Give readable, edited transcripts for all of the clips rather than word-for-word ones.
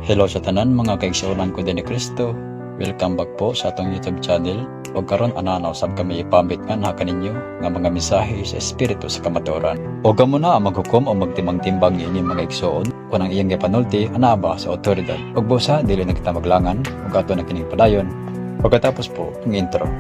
Hello sa tanan mga kaigsuonan ko din ni Kristo. Welcome back po sa atong YouTube channel. Ug karon ananaw sab kami ipambit nga na kaninyo nga mga mensahe sa espiritu sa kamatuoran. Ug kamo na ang maghukom o magtimbang-timbang ini mga igsuon kung ang iyang gipanulti ana ba sa otoridad. Ug busa dili na kita maglangan ug ato na kining padayon. Pagkatapos po ang intro.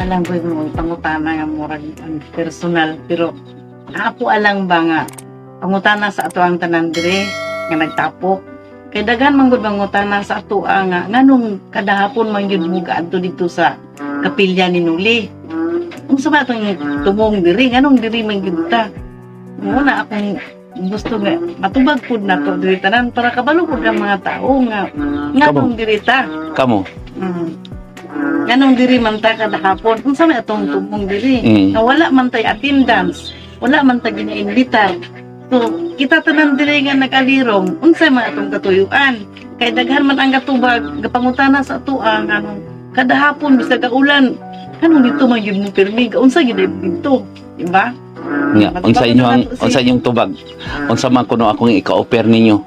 Alam ko mo pangutana nga murag ang personal pero ako alang ba nga pangutana sa ato ang tanan dire nga nagtapok kay daghan man gud pangutana sa ato nga nganong kada hapon man gyud mo gaadto dito sa kapilya ni Nuli. Unsa ba tong tumong diri nganong diri man gyud ta? Muna akong gusto nga matubag pud nato diri tanan para kabalo pud ang mga tao nga nganong diri ta. Kamo? Ganong diri man ta kada hapon. Unsa may atong tumong diri? Na wala man tay attendance, wala man tay ginaimbitar. So, kita tanan diri nga nagalirong, unsa man atong katuyuan? Kay daghan man ang katubag gapangutana sa atoa nga kada hapon bisag kaulan. Kanong dito man gyud mo pirmi, unsa gyud dito, di ba? Nga, unsa inyong tubag? Unsa man kuno akong ika-offer ninyo?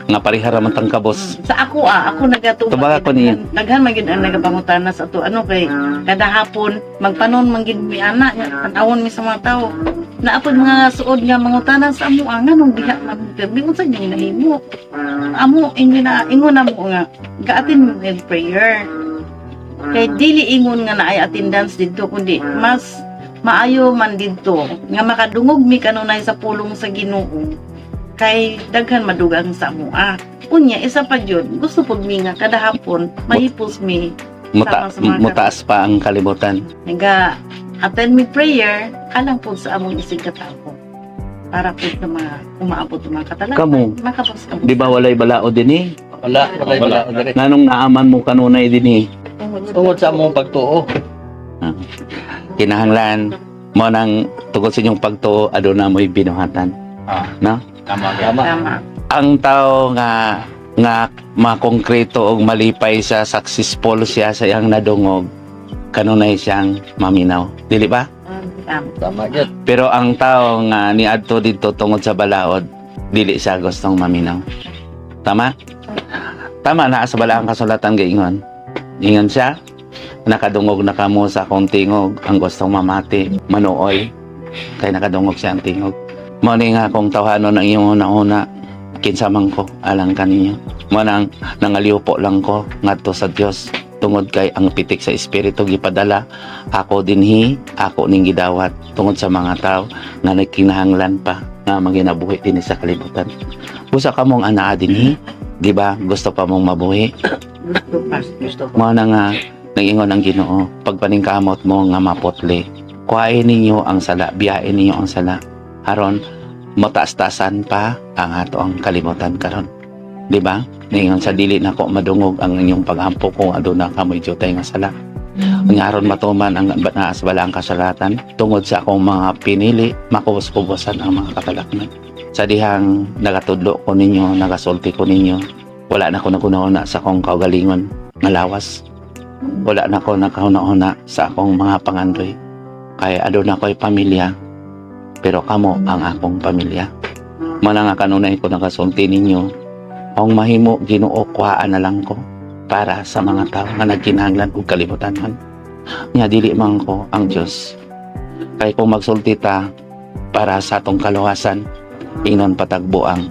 Nga parihara man tang kabos. Sa ako ako nagatubag. Tubag ako niya. Daghan man gyud ang nagapangutana sa ato ano kay kada hapon magpanon man gyud mi ana tan-awon mi sa mga tawo. Naapod mga suod nga mangutana sa amo nganong diha na permi unsa gyud nahimo. Amo ingon na mo nga gaatin mo in prayer. Kay dili ingon nga naay attendance didto kundi mas maayo man didto nga makadungog mi kanunay sa pulong sa Ginoo. Kay daghan madugang sa amoa. Unya isa pa jud gusto pud mi nga kada hapon mahipos mi Mutaas pa ang kalibutan. Naga attend mi prayer alang pud sa among isig katao. Para pud sa mga umaabot mga katalagay. Kamo, makapos kamo. Di ba walay balao dinhi? Wala dire. Nanong naaman mo kanunay dinhi? Tungod sa among pagtuo. Kinahanglan mo nang tungod sa inyong pagtuo aduna mo'y binuhatan. No? Tama. Ang tao nga makongkreto og malipay sa successful siya sa iyang nadungog kanunay siyang maminaw, dili ba? Tama gyud. Pero ang tao nga niadto didto tungod sa balaod dili siya gustong maminaw. Tama na sa balaang kasulatan giingon. Ingon siya nakadungog na kamo sa akong tingog ang gustong mamati manuoy kay nakadungog siya ang tingog. Mao ni nga kung tawhanon ang iyong una-una kinsa man ko alang kaninyo. Mao nang nangaliw po lang ko ngadto sa Dios tungod kay ang pitik sa espiritu gipadala ako dinhi ako ning gidawat tungod sa mga tao nga nagkinahanglan pa nga maginabuhi dinhi sa kalibutan. Usa ka mong anaa dinhi, di ba? Gusto pa mong mabuhi. Gusto pa. Mao na nga nag-ingon ang Ginoo, pagpaningkamot mo nga mapotli. Kuhain ninyo ang sala, biyain ninyo ang sala. Aron mataas-tasan pa ang ato ang kalimutan karon. Di ba? Ningon sa dili nako madungog ang inyong paghampo kung aduna kamoy jutay nga sala. Nga aron matuman ang naas bala ang kasalatan tungod sa akong mga pinili makubos-kubosan ang mga katalakman. Sa dihang nagatudlo ko ninyo, nagasulti ko ninyo, wala na ko nagunahuna sa akong kaugalingon nga lawas. Wala na ko nakahuna-huna sa akong mga pangandoy. Kaya aduna ko'y pamilya, pero kamo ang akong pamilya. Mana nga kanunay ko nakasulti ninyo, ang mahimo Ginoo kuhaan na lang ko para sa mga tao nga nagkinahanglan og kalibutanon. Nya dili man ko ang Dios. Kay kung magsulti ta para sa atong kaluwasan, ingnon patagbuang.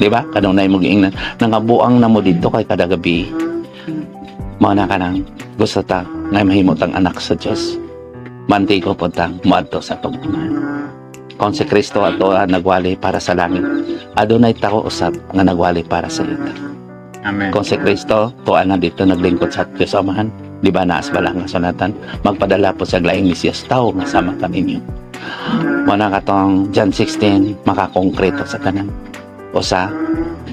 Di ba? Kanunay mo giingnan nangabuang na mo dito kay kada gabi. Mao na kanang gusto ta nga mahimo tang anak sa Dios. Mantigo po tang moadto sa atong Ama. Kung si Kristo ato nagwali para sa langit, adunay tako usab nga nagwali para sa ita. Amen. Kung si Kristo tuan na dito naglingkod sa Dios Amahan, di ba naas bala nga sunatan, magpadala po sa laing Mesiyas tao nga sama kaninyo. Muna katong John 16 makakongkreto sa tanan. Usa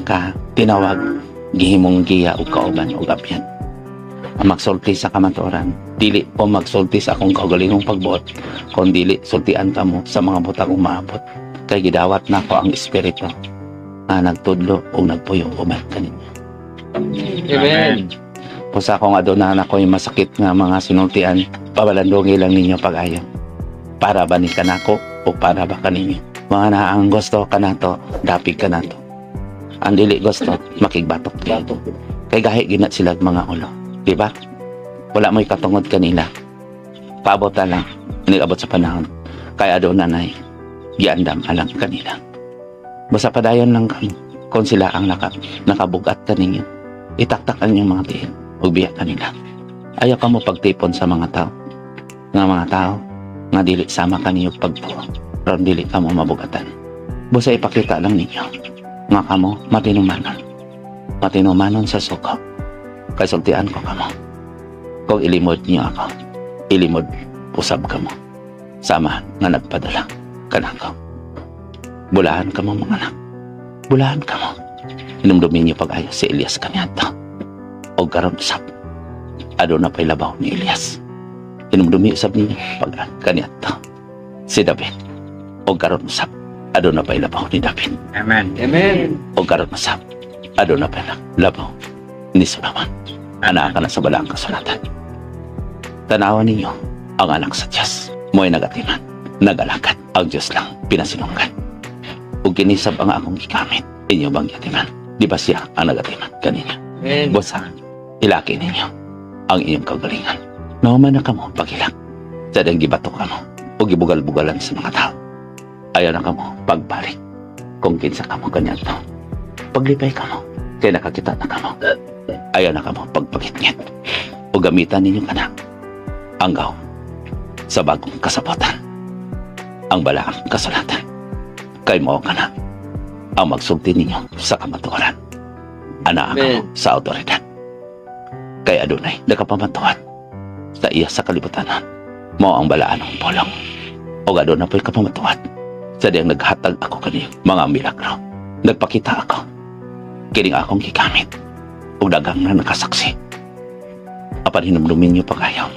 ka tinawag gihimong giya ug kauban ug apyan. Ang magsulti sa kamatuoran, dili po magsulti sa akong kaugalingong pagbuot, kung dili sultian ta mo sa mga butang umaabot. Kay gidawat na ko ang espiritu na nagtudlo o nagpuyo uban kaninyo. Amen. Pusa ko nga doon na ako yung masakit nga mga sinultian Pabalandungi lang ninyo pag-ayo. Para ba ni kanako o para ba kaninyo? Mga na ang gusto ka na to, dapig ka na to. Ang dili gusto, makigbatok kayo. Kay gahi ginat sila mga ulo. Di ba? Wala mo'y katungod kanila. Paabot na lang, inigabot sa panahon. Kaya doon nanay, giandam alang kanila. Basta padayon lang kami kung sila ang nakabugat kaninyo. Itaktakan yung mga tiil, ubiyak kanila. Ayaw ka mo pagtipon sa mga tao. Nga mga tao, nga dili sama kaniyo pagtuo. Ron dili ka mo mabugatan. Basta ipakita lang ninyo. Nga kamo matinumanon. Matinumanon sa suko. Kasultian ko kamo. Kung ilimod niyo ako, ilimod usab kamo. Sama nga nagpadala kanako. Bulahan kamo mga anak. Bulahan kamo. Inumdumin niyo pag-ayo si Elias kanyato. O karon usab. Ado na pa'y labaw ni Elias. Inumdumi usab ninyo pag kanyato. Si David. O karon usab. Ado na pa'y labaw ni David. Amen. Amen. O karon usab. Ado na pa'y labaw ni Solomon. Anak ka na sa balang kasulatan. Tanawan ninyo ang anak sa Diyos. Mo'y nagatiman. Nagalakat. Ang Diyos lang pinasinunggan. O kinisab ang akong ikamit. Inyo bang yatiman? Di ba siya ang nagatiman kanina? Amen. Basta, ilaki ninyo ang inyong kagalingan. Nauman na kamo pagilak. Sadang gibato kamo o gibugal-bugalan sa mga tao. Ayaw na kamo pagbalik. Kung kinsa kamo ganyan to. Paglipay kamo, kaya nakakita na kamo. Ayaw na kamo pagpagitngit. O gamitan ninyo ka na ang gaw sa bagong kasabotan. Ang balaang kasulatan. Kay mo ka na ang magsulti ninyo sa kamaturan. Ana ako sa autoridad. Kay adunay nakapamantuan sa iya sa kalibutanan. Mao ang balaan ng polong. O gado na po'y kapamantuan. Sa diyang naghatag ako kaniyo mga milagro. Nagpakita ako. Kining akong gigamit. O dagang na nakasaksi. Apan hinumdumin niyo pag-ayaw.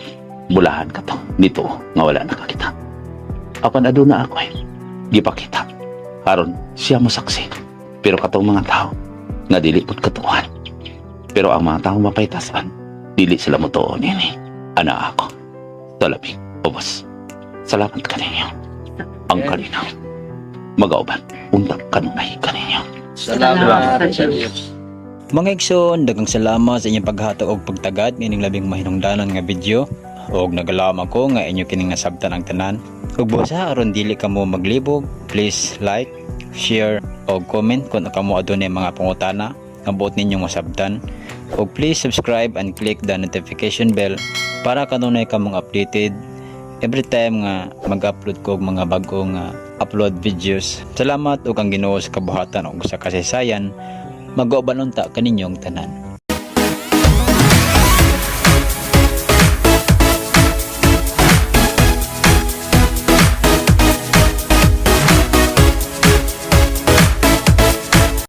Bulahan ka to. Dito nga wala nakakita. Apan aduna ako gipakita. Karon siya mo saksi. Pero katong mga tao nga dili pud katuan. Pero ang mga tao mapaytasan, dili sila mo tuon ini. Ana ako. Talabing, ubos. Salamat kaninyo. Ang kalinaw. Magauban, untag kanunay kaninyo. Salamat sa Diyos. Mga igsoon, daghang salamat sa inyong paghatag og pagtagad ining labing mahinungdanon nga video. Og nagalaman ko nga inyo kining nasabtan ang tanan. Ug busa aron dili kamo maglibog, please like, share o comment kung kamo adunay mga pangutana nga buot ninyong masabtan. Og please subscribe and click the notification bell para kanunay kamong updated every time nga mag-upload ko og mga bagong upload videos. Salamat ug ang Ginoo sa kabuhatan ug sa kasaysayan. Mag-auban unta kaninyong tanan.